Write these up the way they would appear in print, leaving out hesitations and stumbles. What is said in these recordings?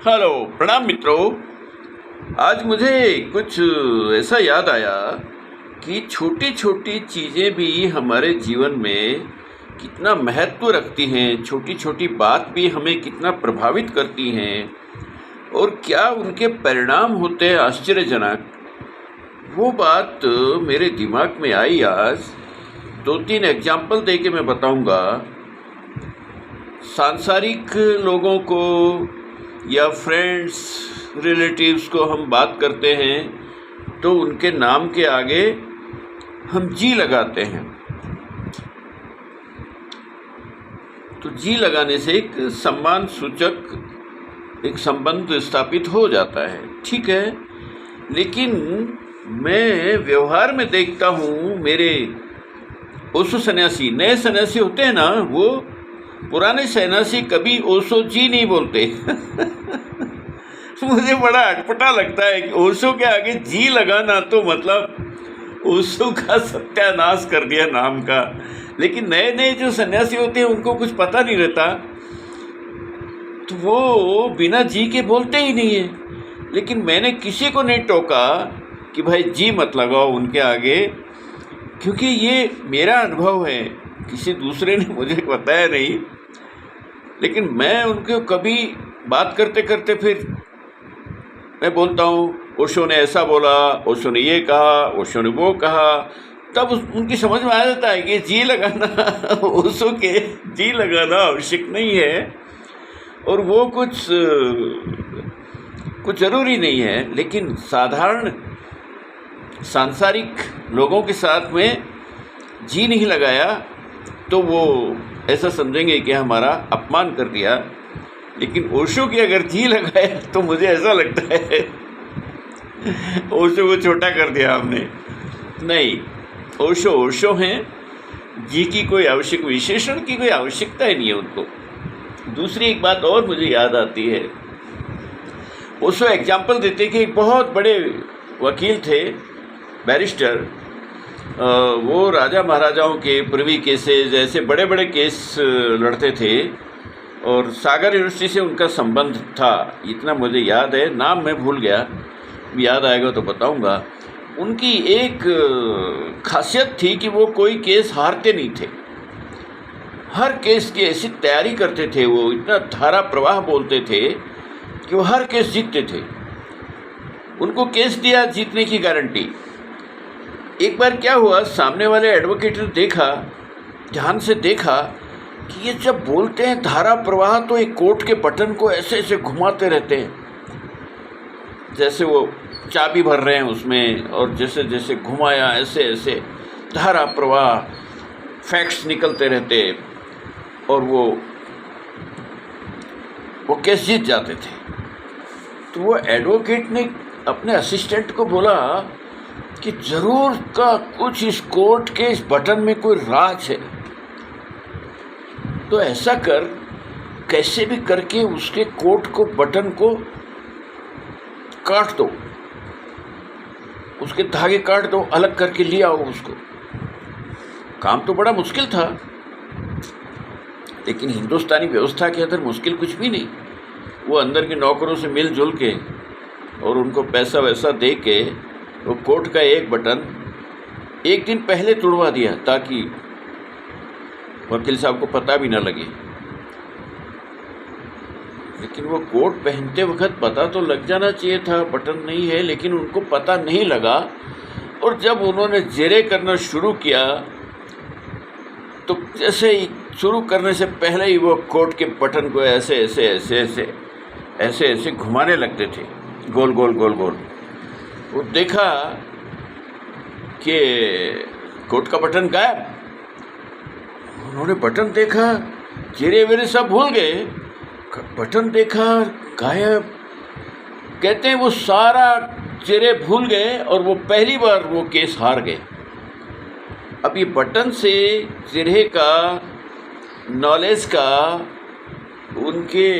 Hello, प्रणाम मित्रों। आज मुझे कुछ ऐसा याद आया कि छोटी छोटी चीज़ें भी हमारे जीवन में कितना महत्व रखती हैं, छोटी छोटी बात भी हमें कितना प्रभावित करती हैं और क्या उनके परिणाम होते हैं आश्चर्यजनक। वो बात मेरे दिमाग में आई आज। 2-3 एग्जाम्पल दे के मैं बताऊंगा। सांसारिक लोगों को या फ्रेंड्स रिलेटिव्स को हम बात करते हैं तो उनके नाम के आगे हम जी लगाते हैं। तो जी लगाने से एक सम्मान सूचक एक संबंध स्थापित हो जाता है, ठीक है। लेकिन मैं व्यवहार में देखता हूँ, मेरे ओशो सन्यासी, नए सन्यासी होते हैं ना, वो पुराने सन्यासी कभी ओशो जी नहीं बोलते। मुझे बड़ा अटपटा लगता है कि ओशो के आगे जी लगाना तो मतलब ओशो का सत्यानाश कर दिया नाम का। लेकिन नए नए जो सन्यासी होते हैं उनको कुछ पता नहीं रहता, तो वो बिना जी के बोलते ही नहीं है। लेकिन मैंने किसी को नहीं टोका कि भाई जी मत लगाओ उनके आगे, क्योंकि ये मेरा अनुभव है, किसी दूसरे ने मुझे बताया नहीं। लेकिन मैं उनको कभी बात करते करते फिर मैं बोलता हूँ ओशो ने ऐसा बोला, ओशो ने ये कहा, ओशो ने वो कहा, तब उनकी समझ में आ जाता है कि जी लगाना ओशो के जी लगाना आवश्यक नहीं है और वो कुछ ज़रूरी नहीं है। लेकिन साधारण सांसारिक लोगों के साथ में जी नहीं लगाया तो वो ऐसा समझेंगे कि हमारा अपमान कर दिया। लेकिन ओशो की अगर जी लगाया तो मुझे ऐसा लगता है ओशो को छोटा कर दिया हमने। नहीं, ओशो ओशो हैं, जी की कोई आवश्यक, विशेषण की कोई आवश्यकता ही नहीं है उनको। दूसरी एक बात और मुझे याद आती है। ओशो एग्जाम्पल देते कि एक बहुत बड़े वकील थे, बैरिस्टर। वो राजा महाराजाओं के प्रिवी केसेस, ऐसे बड़े बड़े केस लड़ते थे और सागर यूनिवर्सिटी से उनका संबंध था, इतना मुझे याद है। नाम मैं भूल गया, याद आएगा तो बताऊंगा। उनकी एक खासियत थी कि वो कोई केस हारते नहीं थे, हर केस की ऐसी तैयारी करते थे, वो इतना धारा प्रवाह बोलते थे कि वो हर केस जीतते थे। उनको केस दिया, जीतने की गारंटी। एक बार क्या हुआ, सामने वाले एडवोकेट ने देखा, ध्यान से देखा कि ये जब बोलते हैं धारा प्रवाह तो एक कोर्ट के बटन को ऐसे ऐसे घुमाते रहते हैं, जैसे वो चाबी भर रहे हैं उसमें, और जैसे जैसे घुमाया ऐसे ऐसे धारा प्रवाह, फैक्ट्स निकलते रहते और वो केस जीत जाते थे। तो वो एडवोकेट ने अपने असिस्टेंट को बोला कि जरूर का कुछ इस कोर्ट के इस बटन में कोई राज है, तो ऐसा कर, कैसे भी करके उसके कोर्ट को, बटन को काट दो, उसके धागे काट दो, अलग करके ले आओ उसको। काम तो बड़ा मुश्किल था, लेकिन हिंदुस्तानी व्यवस्था के अंदर मुश्किल कुछ भी नहीं। वो अंदर के नौकरों से मिलजुल के और उनको पैसा वैसा दे के वो कोर्ट का एक बटन एक दिन पहले तुड़वा दिया ताकि वकील साहब को पता भी ना लगे। लेकिन वो कोट पहनते वक्त पता तो लग जाना चाहिए था, बटन नहीं है, लेकिन उनको पता नहीं लगा। और जब उन्होंने जेरे करना शुरू किया तो जैसे ही शुरू करने से पहले ही वो कोट के बटन को ऐसे ऐसे ऐसे ऐसे ऐसे ऐसे घुमाने लगते थे, गोल गोल गोल गोल। वो देखा कि कोट का बटन गायब। उन्होंने बटन देखा, चेहरे वेरे सब भूल गए, बटन देखा गायब। कहते हैं वो सारा चेहरे भूल गए और वो पहली बार वो केस हार गए। अब ये बटन से चेहरे का, नॉलेज का, उनके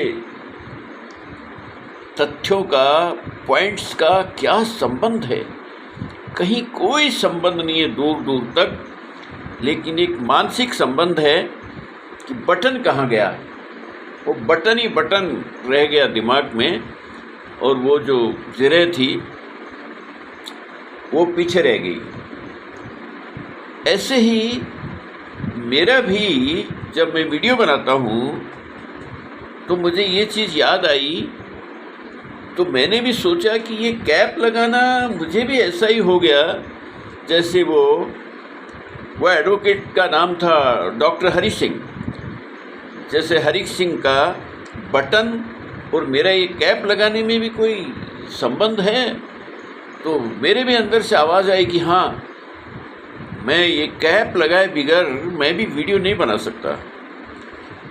तथ्यों का, पॉइंट्स का क्या संबंध है? कहीं कोई संबंध नहीं है दूर दूर तक। लेकिन एक मानसिक संबंध है कि बटन कहाँ गया। वो बटन ही बटन रह गया दिमाग में, और वो जो ज़िरे थी वो पीछे रह गई। ऐसे ही मेरा भी जब मैं वीडियो बनाता हूँ तो मुझे ये चीज़ याद आई, तो मैंने भी सोचा कि ये कैप लगाना मुझे भी ऐसा ही हो गया जैसे वो एडवोकेट का नाम था डॉक्टर हरी सिंह। जैसे हरी सिंह का बटन और मेरा ये कैप लगाने में भी कोई संबंध है, तो मेरे भी अंदर से आवाज़ आई कि हाँ, मैं ये कैप लगाए बिगर मैं भी वीडियो नहीं बना सकता।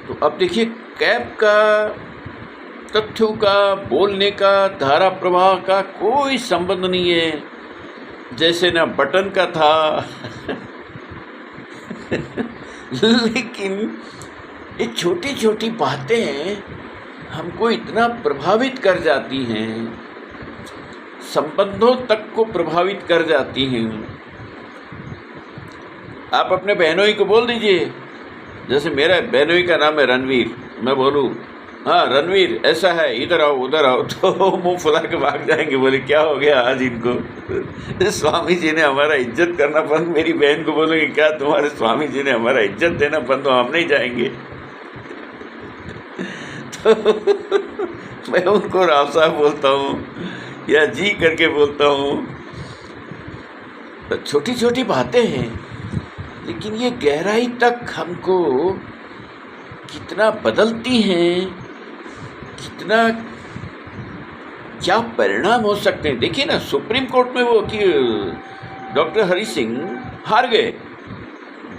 तो अब देखिए, कैप का, तथ्यों का, बोलने का, धारा प्रवाह का कोई संबंध नहीं है, जैसे ना बटन का था लेकिन ये छोटी छोटी बातें हमको इतना प्रभावित कर जाती हैं, संबंधों तक को प्रभावित कर जाती हैं। आप अपने बहनोई को बोल दीजिए, जैसे मेरा बहनोई का नाम है रणवीर, मैं बोलूँ हाँ रणवीर ऐसा है, इधर आओ उधर आओ, तो मुंह फुला के भाग जाएंगे, बोले क्या हो गया आज इनको स्वामी जी ने हमारा इज्जत करना बंद। मेरी बहन को बोलेंगे क्या तुम्हारे स्वामी जी ने हमारा इज्जत देना बंद, तो हम नहीं जाएंगे तो मैं उनको राव साहब बोलता हूँ या जी करके बोलता हूँ। तो छोटी छोटी बातें हैं, लेकिन ये गहराई तक हमको कितना बदलती हैं, कितना क्या परिणाम हो सकते हैं। देखिए ना, सुप्रीम कोर्ट में वो कि डॉक्टर हरी सिंह हार गए।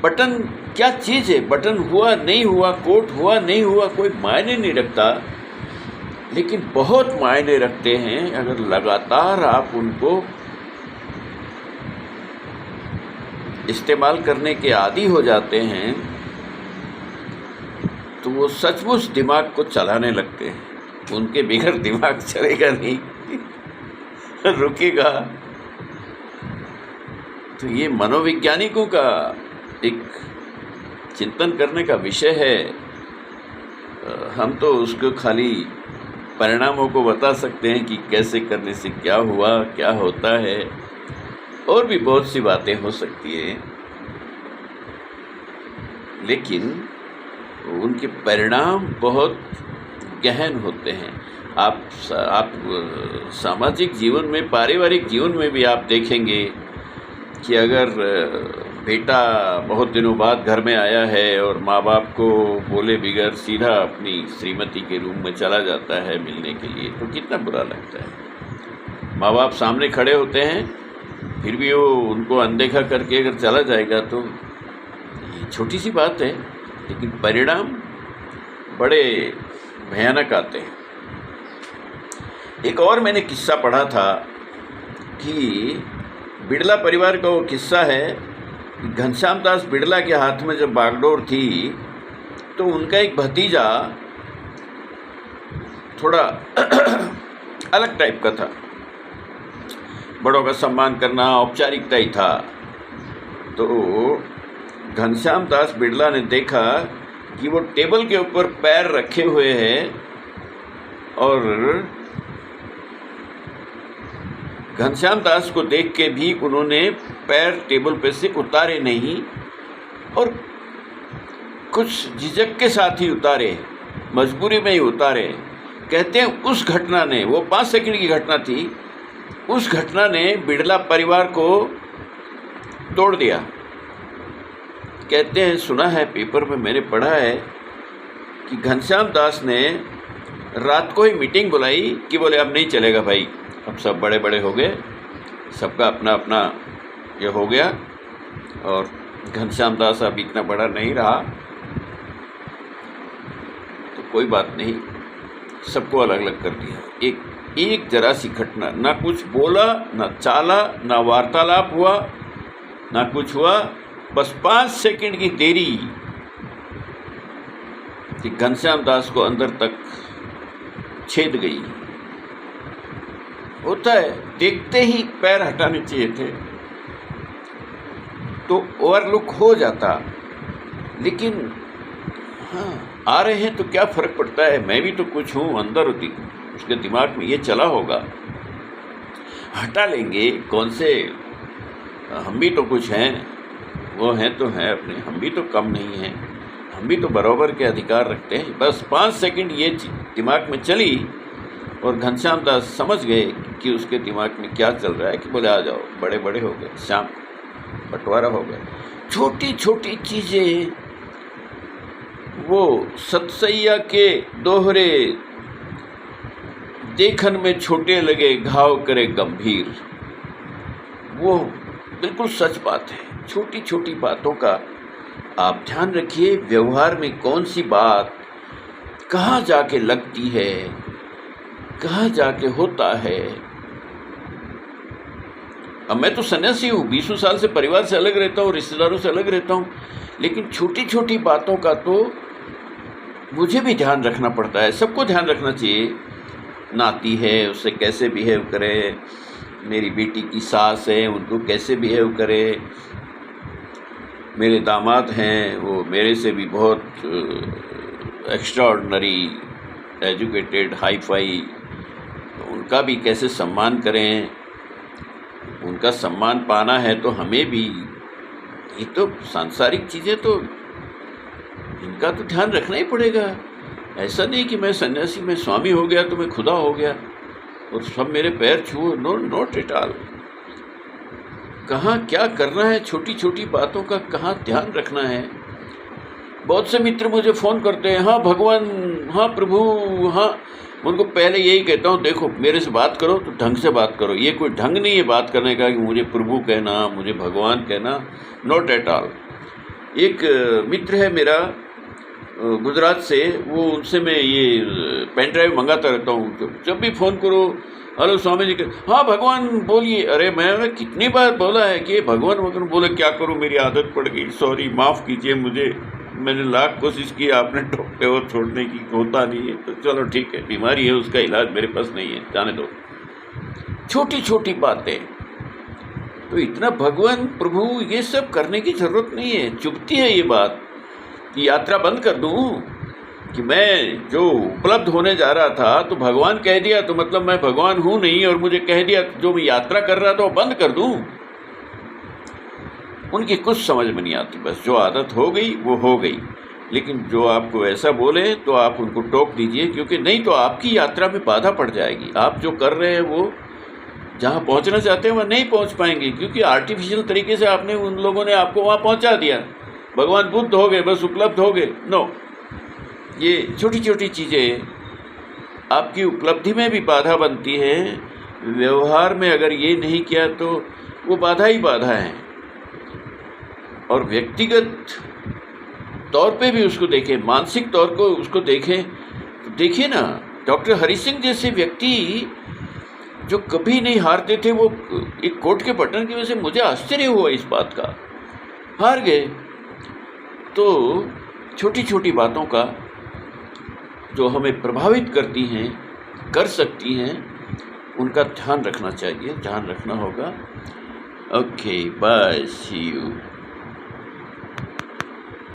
बटन क्या चीज़ है, बटन हुआ नहीं हुआ, कोर्ट हुआ नहीं हुआ, कोई मायने नहीं रखता, लेकिन बहुत मायने रखते हैं अगर लगातार आप उनको इस्तेमाल करने के आदी हो जाते हैं, तो वो सचमुच दिमाग को चलाने लगते हैं। उनके बगैर दिमाग चलेगा नहीं रुकेगा। तो ये मनोवैज्ञानिकों का एक चिंतन करने का विषय है। हम तो उसको खाली परिणामों को बता सकते हैं कि कैसे करने से क्या हुआ, क्या होता है, और भी बहुत सी बातें हो सकती हैं, लेकिन उनके परिणाम बहुत गहन होते हैं। आप सामाजिक जीवन में, पारिवारिक जीवन में भी आप देखेंगे कि अगर बेटा बहुत दिनों बाद घर में आया है और माँ बाप को बोले बिगर सीधा अपनी श्रीमती के रूम में चला जाता है मिलने के लिए, तो कितना बुरा लगता है। माँ बाप सामने खड़े होते हैं, फिर भी वो उनको अनदेखा करके अगर चला जाएगा, तो ये छोटी सी बात है, लेकिन परिणाम बड़े भयानक आते हैं। एक और मैंने किस्सा पढ़ा था कि बिड़ला परिवार का वो किस्सा है, घनश्याम दास बिड़ला के हाथ में जब बागडोर थी, तो उनका एक भतीजा थोड़ा अलग टाइप का था, बड़ों का सम्मान करना औपचारिकता ही था। तो घनश्याम दास बिड़ला ने देखा कि वो टेबल के ऊपर पैर रखे हुए हैं, और घनश्याम दास को देख के भी उन्होंने पैर टेबल पे से उतारे नहीं, और कुछ झिझक के साथ ही उतारे, मजबूरी में ही उतारे। कहते हैं उस घटना ने, वो 5 सेकंड की घटना थी, उस घटना ने बिड़ला परिवार को तोड़ दिया। कहते हैं, सुना है, पेपर में मैंने पढ़ा है कि घनश्याम दास ने रात को ही मीटिंग बुलाई कि बोले अब नहीं चलेगा भाई, अब सब बड़े बड़े हो गए, सबका अपना अपना ये हो गया, और घनश्याम दास अब इतना बड़ा नहीं रहा, तो कोई बात नहीं, सबको अलग अलग कर दिया। एक जरा सी घटना, ना कुछ बोला, ना चाला, ना वार्तालाप हुआ, ना कुछ हुआ, बस 5 सेकंड की देरी कि घनश्याम दास को अंदर तक छेद गई। होता है, देखते ही पैर हटाने चाहिए थे, तो ओवरलुक हो जाता, लेकिन हाँ, आ रहे हैं तो क्या फ़र्क पड़ता है, मैं भी तो कुछ हूँ, अंदर उसके दिमाग में ये चला होगा। हटा लेंगे, कौन से हम भी तो कुछ हैं, वो हैं तो हैं अपने, हम भी तो कम नहीं हैं, हम भी तो बराबर के अधिकार रखते हैं। बस 5 सेकंड ये दिमाग में चली और घनश्याम दास समझ गए कि उसके दिमाग में क्या चल रहा है, कि बोले आ जाओ, बड़े बड़े हो गए, शाम बंटवारा हो गया। छोटी छोटी चीज़ें, वो सतसैया के दोहरे, देखन में छोटे लगे घाव करे गंभीर, वो बिल्कुल सच बात है। छोटी छोटी बातों का आप ध्यान रखिए। व्यवहार में कौन सी बात कहाँ जाके लगती है, कहाँ जाके होता है। अब मैं तो सन्यासी हूँ, 20 साल से परिवार से अलग रहता हूँ, रिश्तेदारों से अलग रहता हूँ, लेकिन छोटी छोटी बातों का तो मुझे भी ध्यान रखना पड़ता है। सबको ध्यान रखना चाहिए। नाती है, उससे कैसे बिहेव करे, मेरी बेटी की सास है, उनको कैसे बिहेव करे, मेरे दामाद हैं, वो मेरे से भी बहुत एक्स्ट्राऑर्डिनरी एजुकेटेड हाई फाई, उनका भी कैसे सम्मान करें। उनका सम्मान पाना है तो हमें भी, ये तो सांसारिक चीज़ें तो इनका तो ध्यान रखना ही पड़ेगा। ऐसा नहीं कि मैं सन्यासी में स्वामी हो गया तो मैं खुदा हो गया और सब मेरे पैर छुओ, नो, नॉट एट ऑल। कहाँ क्या करना है, छोटी छोटी बातों का कहाँ ध्यान रखना है। बहुत से मित्र मुझे फ़ोन करते हैं, हाँ भगवान, हाँ प्रभु, हाँ। उनको पहले यही कहता हूँ, देखो मेरे से बात करो तो ढंग से बात करो। ये कोई ढंग नहीं है बात करने का कि मुझे प्रभु कहना, मुझे भगवान कहना, नॉट एट ऑल। एक मित्र है मेरा गुजरात से, वो उनसे मैं ये पेन ड्राइव मंगाता रहता हूँ। जब भी फ़ोन करो, हेलो स्वामी जी के, हाँ भगवान बोलिए। अरे मैंने कितनी बार बोला है कि भगवान वगैरह, बोले क्या करूँ, मेरी आदत पड़ गई, सॉरी, माफ़ कीजिए मुझे, मैंने लाख कोशिश की, आपने टोकते हो छोड़ने की, होता नहीं है। तो चलो ठीक है, बीमारी है, उसका इलाज मेरे पास नहीं है, जाने दो। छोटी छोटी बातें तो इतना भगवान प्रभु ये सब करने की ज़रूरत नहीं है। चुभती है ये बात कि यात्रा बंद कर दूँ, कि मैं जो उपलब्ध होने जा रहा था तो भगवान कह दिया तो मतलब मैं भगवान हूँ नहीं, और मुझे कह दिया जो मैं यात्रा कर रहा था वो बंद कर दूँ। उनकी कुछ समझ में नहीं आती। बस जो आदत हो गई वो हो गई, लेकिन जो आपको ऐसा बोले तो आप उनको टोक दीजिए, क्योंकि नहीं तो आपकी यात्रा में बाधा पड़ जाएगी। आप जो कर रहे हैं वो जहाँ पहुँचना चाहते हैं वहाँ नहीं पहुँच पाएंगे, क्योंकि आर्टिफिशियल तरीके से आपने, उन लोगों ने आपको वहाँ पहुँचा दिया। भगवान बुद्ध हो गए, बस उपलब्ध हो गए, नो। ये छोटी छोटी चीज़ें आपकी उपलब्धि में भी बाधा बनती हैं। व्यवहार में अगर ये नहीं किया तो वो बाधा ही बाधा है। और व्यक्तिगत तौर पे भी उसको देखें, मानसिक तौर को उसको देखें। तो देखिए ना, डॉक्टर हरि सिंह जैसे व्यक्ति जो कभी नहीं हारते थे, वो एक कोर्ट के बटन की वजह से मुझे आश्चर्य हुआ इस बात का, हार गए। तो छोटी छोटी बातों का जो हमें प्रभावित करती हैं, कर सकती हैं, उनका ध्यान रखना चाहिए, ध्यान रखना होगा। Okay, bye, see you.